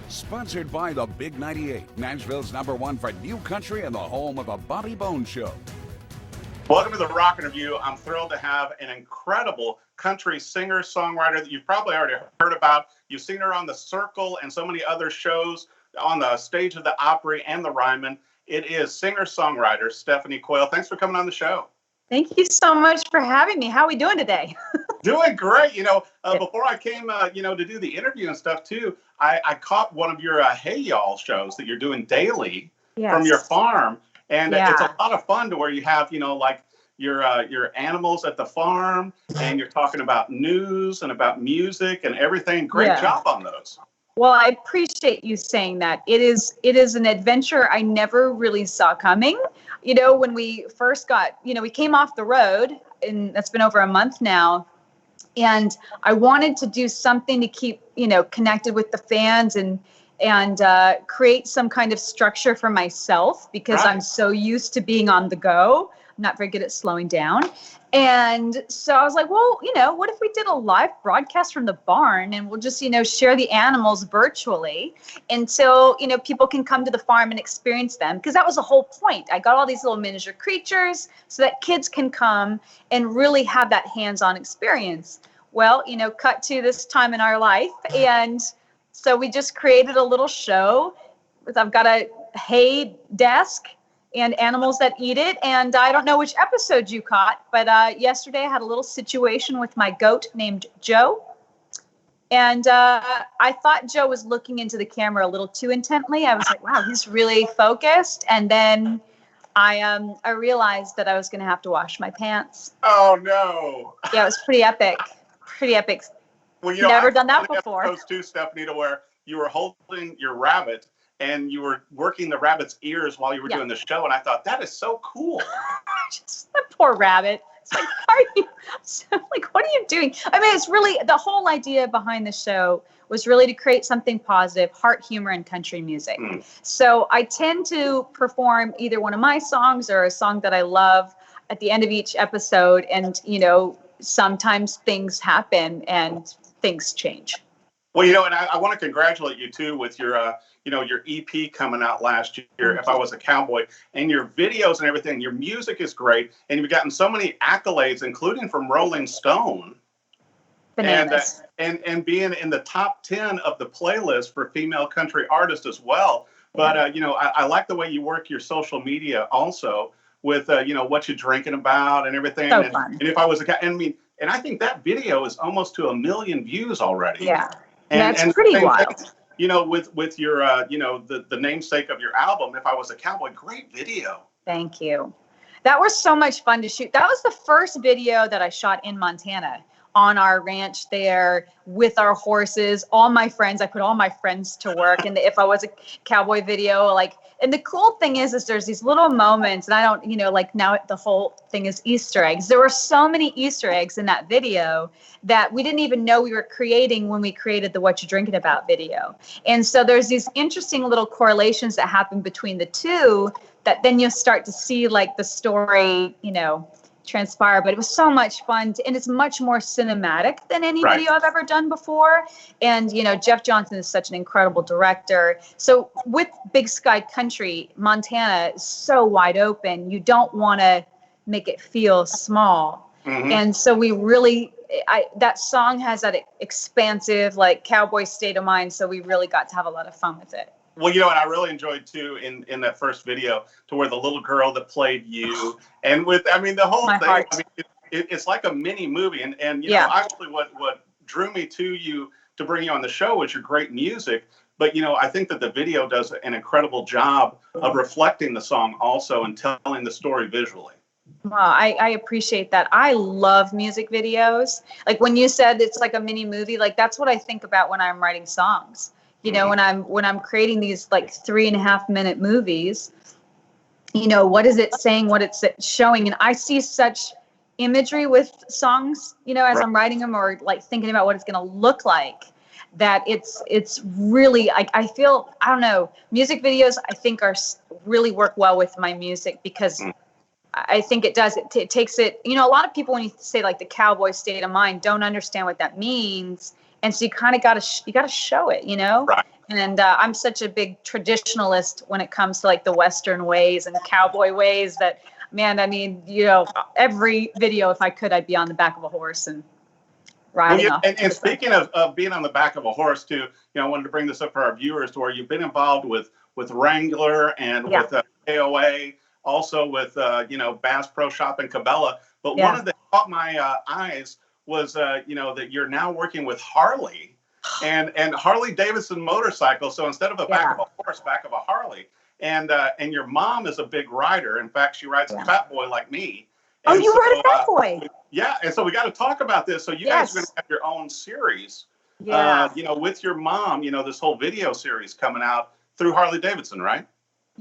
Sponsored by the Big 98, Nashville's #1 for new country and the home of the Bobby Bones Show. Welcome to the Rock Interview. I'm thrilled to have an incredible country singer-songwriter that you've probably already heard about. You've seen her on The Circle and so many other shows, on the stage of the Opry and the Ryman. It is singer-songwriter Stephanie Quayle. Thanks for coming on the show. Thank you so much for having me. How are we doing today? Doing great. Before I came, to do the interview and stuff too, I caught one of your Hey Y'all shows that you're doing daily from your farm. And it's a lot of fun to where you have, like your animals at the farm and you're talking about news and about music and everything. Great job on those. Well, I appreciate you saying that. It is an adventure I never really saw coming. When we first got, we came off the road, and that's been over a month now. And I wanted to do something to keep, connected with the fans and create some kind of structure for myself because I'm so used to being on the go. I'm not very good at slowing down. And so I was like, well, what if we did a live broadcast from the barn and we'll just, share the animals virtually until, people can come to the farm and experience them. Because that was the whole point. I got all these little miniature creatures so that kids can come and really have that hands-on experience. Well, cut to this time in our life. And so we just created a little show. I've got a hay desk and animals that eat it. And I don't know which episode you caught, but yesterday I had a little situation with my goat named Joe. And I thought Joe was looking into the camera a little too intently. I was like, wow, he's really focused. And then I realized that I was going to have to wash my pants. Oh, no. Yeah, it was pretty epic. Pretty epic. Well, Never done that before. Episodes too, Stephanie, to where you were holding your rabbit and you were working the rabbit's ears while you were doing the show. And I thought, that is so cool. Just the poor rabbit. It's like, what are you doing? I mean, it's really, the whole idea behind the show was really to create something positive, heart, humor, and country music. So I tend to perform either one of my songs or a song that I love at the end of each episode. And, sometimes things happen and things change. Well, and I want to congratulate you too with your EP coming out last year, If I Was a Cowboy, and your videos and everything. Your music is great, and you've gotten so many accolades, including from Rolling Stone. Bananas. And being in the top 10 of the playlist for female country artists as well. But, I like the way you work your social media also with, what you're drinking about and everything. So fun. And If I Was a and I think that video is almost to 1 million views already. Yeah. And pretty wild. With your, the namesake of your album, If I Was a Cowboy, great video. Thank you. That was so much fun to shoot. That was the first video that I shot in Montana on our ranch there with our horses. All my friends, I put all my friends to work in the If I Was a Cowboy video. And the cool thing is there's these little moments, and I don't, now the whole thing is Easter eggs. There were so many Easter eggs in that video that we didn't even know we were creating when we created the What You Drinking About video. And so there's these interesting little correlations that happen between the two that then you'll start to see the story, transpire. But it was so much fun and it's much more cinematic than any video I've ever done before. And Jeff Johnson is such an incredible director. So with Big Sky Country, Montana is so wide open, you don't want to make it feel small. And so we really that song has that expansive cowboy state of mind, so we really got to have a lot of fun with it. Well, and I really enjoyed, too, in that first video, to where the little girl that played you, and the whole thing, Heart. It's like a mini movie. And actually what drew me to you to bring you on the show was your great music. But, I think that the video does an incredible job of reflecting the song also and telling the story visually. Wow, I appreciate that. I love music videos. When you said it's like a mini movie, that's what I think about when I'm writing songs. When I'm creating these 3.5 minute movies, what is it saying, what it's showing? And I see such imagery with songs, as I'm writing them or thinking about what it's going to look like, that it's really, I feel, I don't know, music videos I think really work well with my music because I think it does. It takes it, a lot of people when you say the cowboy state of mind don't understand what that means. And so you kind of got to show it, Right. And I'm such a big traditionalist when it comes to like the Western ways and cowboy ways that, man, I mean, every video, if I could, I'd be on the back of a horse and riding off. And speaking of being on the back of a horse too, I wanted to bring this up for our viewers to where you've been involved with Wrangler and with KOA, also with, Bass Pro Shop in Cabela. But one of the caught my eyes was, that you're now working with Harley and Harley Davidson motorcycle. So instead of a back of a horse, back of a Harley. And your mom is a big rider. In fact, she rides a Fat Boy like me. And you ride a Fat Boy? Yeah. And so we got to talk about this. So you guys are going to have your own series, with your mom, this whole video series coming out through Harley Davidson, right?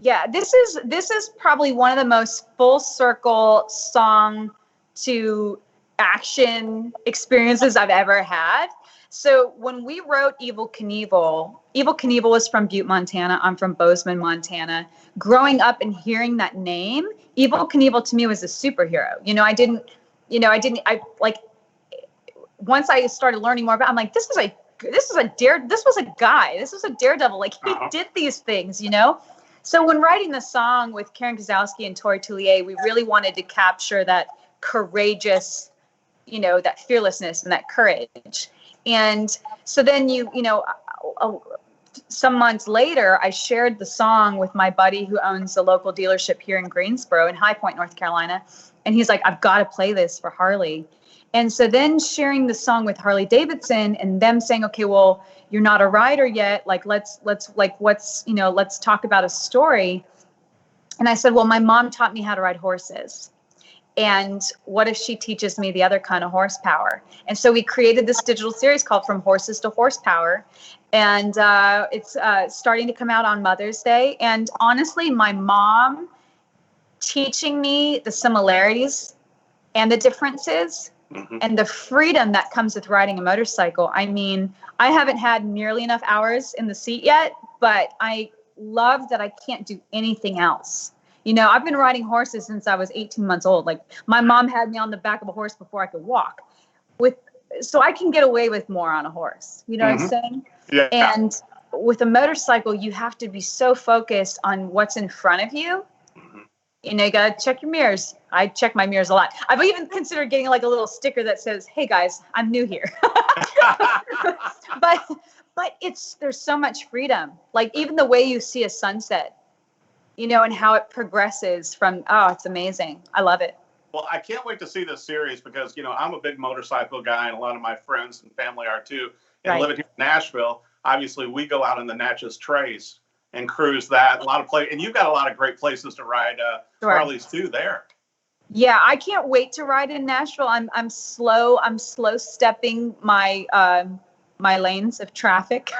Yeah, this is probably one of the most full circle song to action experiences I've ever had. So when we wrote Evel Knievel was from Butte, Montana. I'm from Bozeman, Montana. Growing up and hearing that name, Evel Knievel to me was a superhero. Once I started learning more about, I'm like, this was a guy. This was a daredevil. Like he did these things, So when writing the song with Karen Kozlowski and Tori Tullier, we really wanted to capture that courageous, that fearlessness and that courage. And so then some months later, I shared the song with my buddy who owns a local dealership here in Greensboro in High Point, North Carolina. And he's like, I've got to play this for Harley. And so then sharing the song with Harley Davidson and them saying, okay, well, you're not a rider yet. Like, let's talk about a story. And I said, well, my mom taught me how to ride horses. And what if she teaches me the other kind of horsepower? And so we created this digital series called From Horses to Horsepower. And it's starting to come out on Mother's Day. And honestly, my mom teaching me the similarities and the differences and the freedom that comes with riding a motorcycle. I mean, I haven't had nearly enough hours in the seat yet, but I love that I can't do anything else. I've been riding horses since I was 18 months old. Like my mom had me on the back of a horse before I could walk. So I can get away with more on a horse. You know what I'm saying? Yeah. And with a motorcycle, you have to be so focused on what's in front of you. You got to check your mirrors. I check my mirrors a lot. I've even considered getting like a little sticker that says, hey guys, I'm new here. But there's so much freedom. Like even the way you see a sunset, and how it progresses from, it's amazing. I love it. Well, I can't wait to see this series because, I'm a big motorcycle guy and a lot of my friends and family are too. And living here in Nashville, obviously we go out on the Natchez Trace and cruise that. And you've got a lot of great places to ride Harleys too there. Yeah, I can't wait to ride in Nashville. I'm slow stepping my lanes of traffic.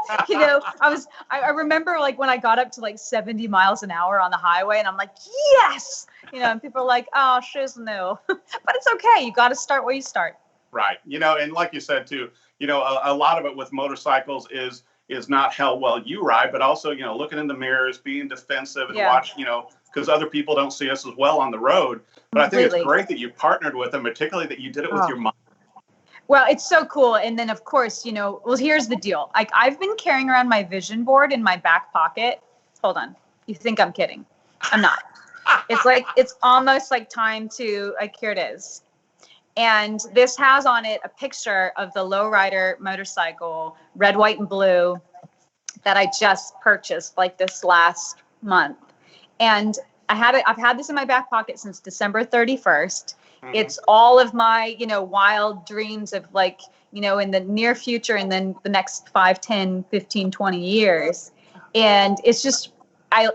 I remember like when I got up to like 70 miles an hour on the highway and I'm like, yes, and people are like, oh, shiz no, but it's okay. You got to start where you start. Right. And like you said too, a lot of it with motorcycles is not how well you ride, but also, looking in the mirrors, being defensive and watch, because other people don't see us as well on the road. But I think it's great that you partnered with them, particularly that you did it with your mom. Well, it's so cool. And then, of course, here's the deal. Like, I've been carrying around my vision board in my back pocket. Hold on. You think I'm kidding? I'm not. It's almost like time to, like, here it is. And this has on it a picture of the lowrider motorcycle, red, white, and blue, that I just purchased like this last month. And I've had this in my back pocket since December 31st. It's all of my, wild dreams of like, in the near future and then the next 5, 10, 15, 20 years. And it's just,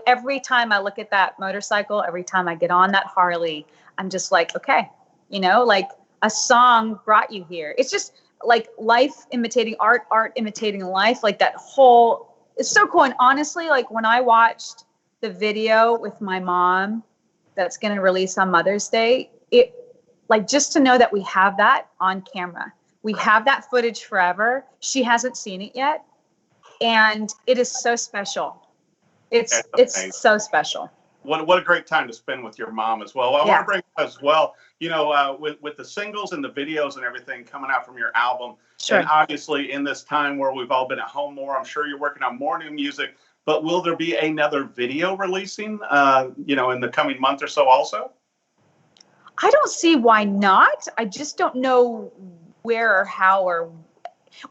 every time I look at that motorcycle, every time I get on that Harley, I'm just like, okay, like a song brought you here. It's just like life imitating art, art imitating life. Like that whole, it's so cool. And honestly, like when I watched the video with my mom that's going to release on Mother's Day, it, like, just to know that we have that on camera, we have that footage forever. She hasn't seen it yet. And it is so special. It's so special. What a great time to spend with your mom as well. I want to bring up as well, with the singles and the videos and everything coming out from your album, Sure. And obviously in this time where we've all been at home more, I'm sure you're working on more new music, but will there be another video releasing, in the coming month or so also? I don't see why not. I just don't know where or how or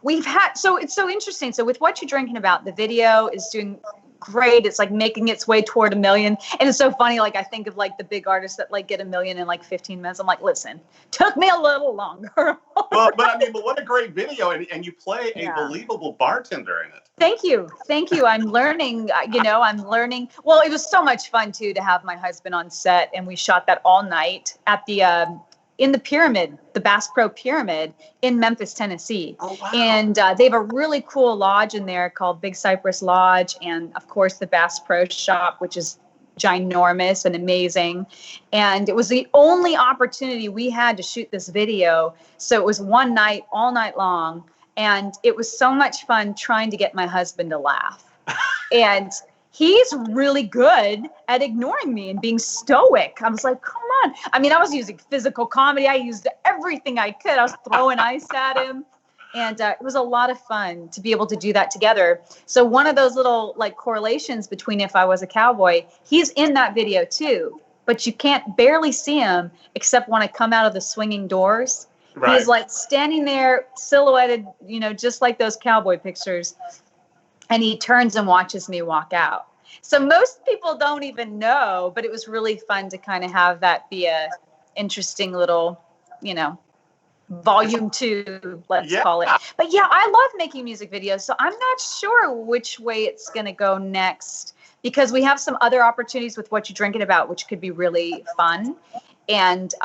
we've had, so it's so interesting. So with What You Drinking About, the video is doing great. It's like making its way toward 1 million. And it's so funny. Like I think of like the big artists that like get 1 million in like 15 minutes. I'm like, listen, took me a little longer. Well, but what a great video. And you play a believable bartender in it. Thank you. Thank you. I'm learning, I'm learning. Well, it was so much fun too, to have my husband on set, and we shot that all night at the, in the pyramid, the Bass Pro Pyramid in Memphis, Tennessee. Oh, wow. And they have a really cool lodge in there called Big Cypress Lodge. And of course the Bass Pro Shop, which is ginormous and amazing. And it was the only opportunity we had to shoot this video. So it was one night, all night long. And it was so much fun trying to get my husband to laugh. And he's really good at ignoring me and being stoic. I was like, come on. I mean, I was using physical comedy. I used everything I could. I was throwing ice at him. And it was a lot of fun to be able to do that together. So one of those little like correlations between If I Was a Cowboy, he's in that video too, but you can't barely see him except when I come out of the swinging doors. Right. He's like standing there silhouetted, just like those cowboy pictures. And he turns and watches me walk out. So most people don't even know, but it was really fun to kind of have that be a interesting little, volume 2, let's call it. But yeah, I love making music videos. So I'm not sure which way it's going to go next, because we have some other opportunities with What You Drinking About, which could be really fun and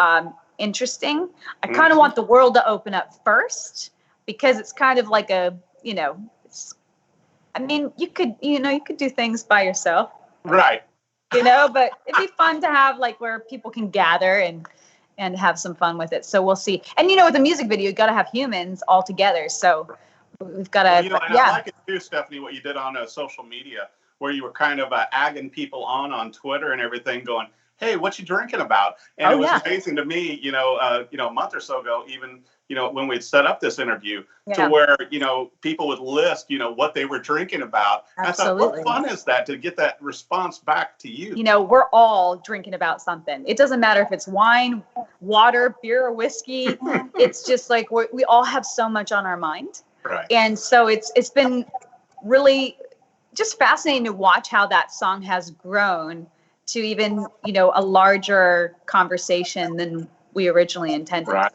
interesting. I kind of want the world to open up first, because it's kind of like a, you could do things by yourself. Right. But it'd be fun to have like where people can gather and have some fun with it. So we'll see. And with a music video, you got to have humans all together. So we've got to, and I like it too, Stephanie, what you did on social media, where you were kind of agging people on Twitter and everything, going, hey, what you drinking about? And it was amazing to me, a month or so ago, even, when we'd set up this interview, to where, people would list, what they were drinking about. Absolutely. I thought, what fun is that to get that response back to you? We're all drinking about something. It doesn't matter if it's wine, water, beer, or whiskey. It's just like we all have so much on our mind. Right. And so it's been really just fascinating to watch how that song has grown to even, a larger conversation than we originally intended. Right.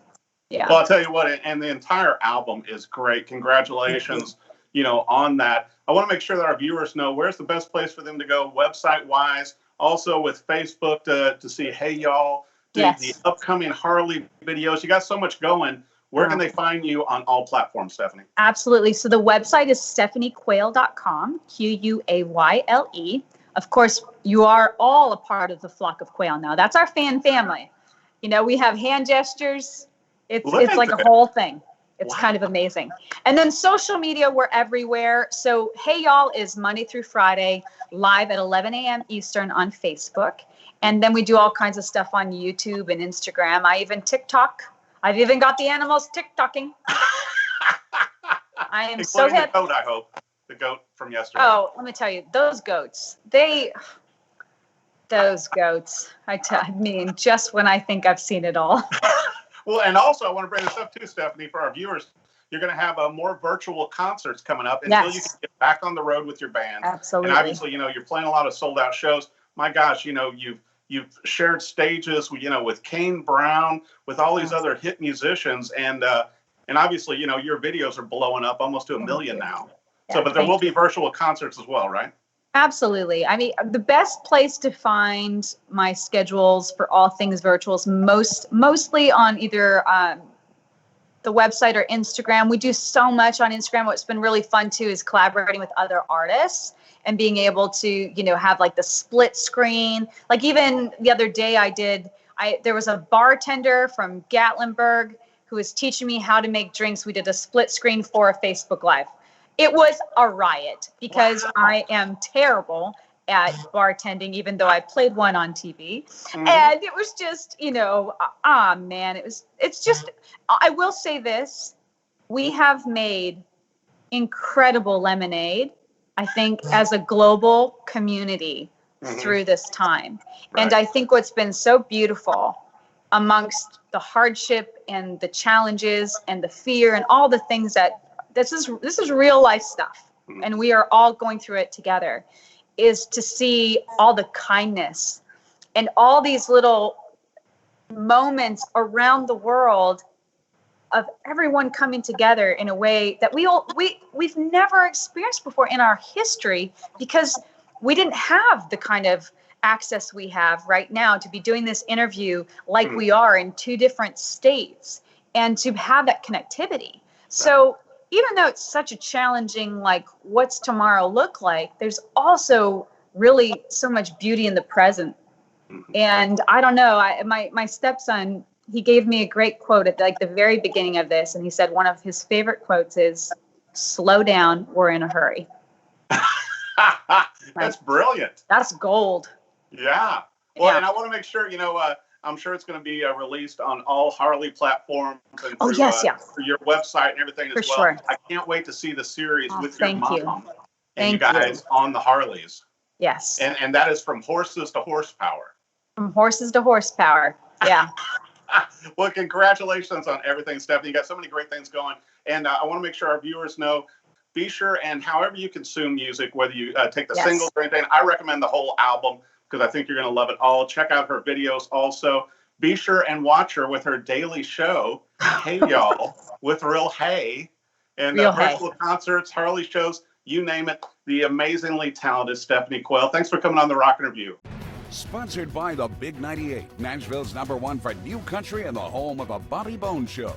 Yeah. Well, I'll tell you what, and the entire album is great. Congratulations, on that. I want to make sure that our viewers know where's the best place for them to go website-wise, also with Facebook to see Hey Y'all, the upcoming Harley videos. You got so much going. Where can they find you on all platforms, Stephanie? Absolutely. So the website is stephaniequayle.com, Quayle. Of course, you are all a part of the flock of Quayle now. That's our fan family. We have hand gestures. It's like a whole thing. It's kind of amazing. And then social media, we're everywhere. So Hey Y'all is Monday through Friday, live at 11 a.m. Eastern on Facebook. And then we do all kinds of stuff on YouTube and Instagram. I even TikTok. I've even got the animals TikToking. I am so happy. The goat, I hope. The goat from yesterday. Oh, let me tell you, those goats, I mean, just when I think I've seen it all. Well, and also I want to bring this up too, Stephanie, for our viewers. You're going to have more virtual concerts coming up until you can get back on the road with your band. Absolutely. And obviously, you're playing a lot of sold out shows. My gosh, you've shared stages, with Kane Brown, with all these other hit musicians, and obviously, your videos are blowing up almost to 1 million now. So, but there will be virtual concerts as well, right? Absolutely. I mean, the best place to find my schedules for all things virtual is mostly on either the website or Instagram. We do so much on Instagram. What's been really fun too is collaborating with other artists and being able to, have like the split screen. Like even the other day there was a bartender from Gatlinburg who was teaching me how to make drinks. We did a split screen for a Facebook Live. It was a riot because I am terrible at bartending, even though I played one on TV. And it was just, man, it's just, I will say this. we have made incredible lemonade, I think, as a global community through this time. Right. And I think what's been so beautiful amongst the hardship and the challenges and the fear and all the things that this is real life stuff, and we are all going through it together, is to see all the kindness and all these little moments around the world of everyone coming together in a way that we've never experienced before in our history, because we didn't have the kind of access we have right now to be doing this interview like we are in 2 different states and to have that connectivity. So even though it's such a challenging, like, what's tomorrow look like, there's also really so much beauty in the present. And I don't know, my stepson, he gave me a great quote at like the very beginning of this. And he said one of his favorite quotes is, "Slow down, we're in a hurry." That's brilliant. That's gold. Yeah. Well, and I want to make sure, I'm sure it's going to be released on all Harley platforms and through, through your website and everything as well. Sure. I can't wait to see the series with your mom and Thank you guys on the Harleys. Yes. And that is from horses to horsepower. From horses to horsepower. Yeah. Well, congratulations on everything, Stephanie. You got so many great things going. And I want to make sure our viewers know, be sure, and however you consume music, whether you take the singles or anything, I recommend the whole album because I think you're going to love it all. Check out her videos also. Be sure and watch her with her daily show, Hey Y'all, with Real Hay, and virtual concerts, Harley shows, you name it. The amazingly talented Stephanie Quayle. Thanks for coming on the Rock Interview. Sponsored by the Big 98, Nashville's #1 for new country and the home of a Bobby Bones Show.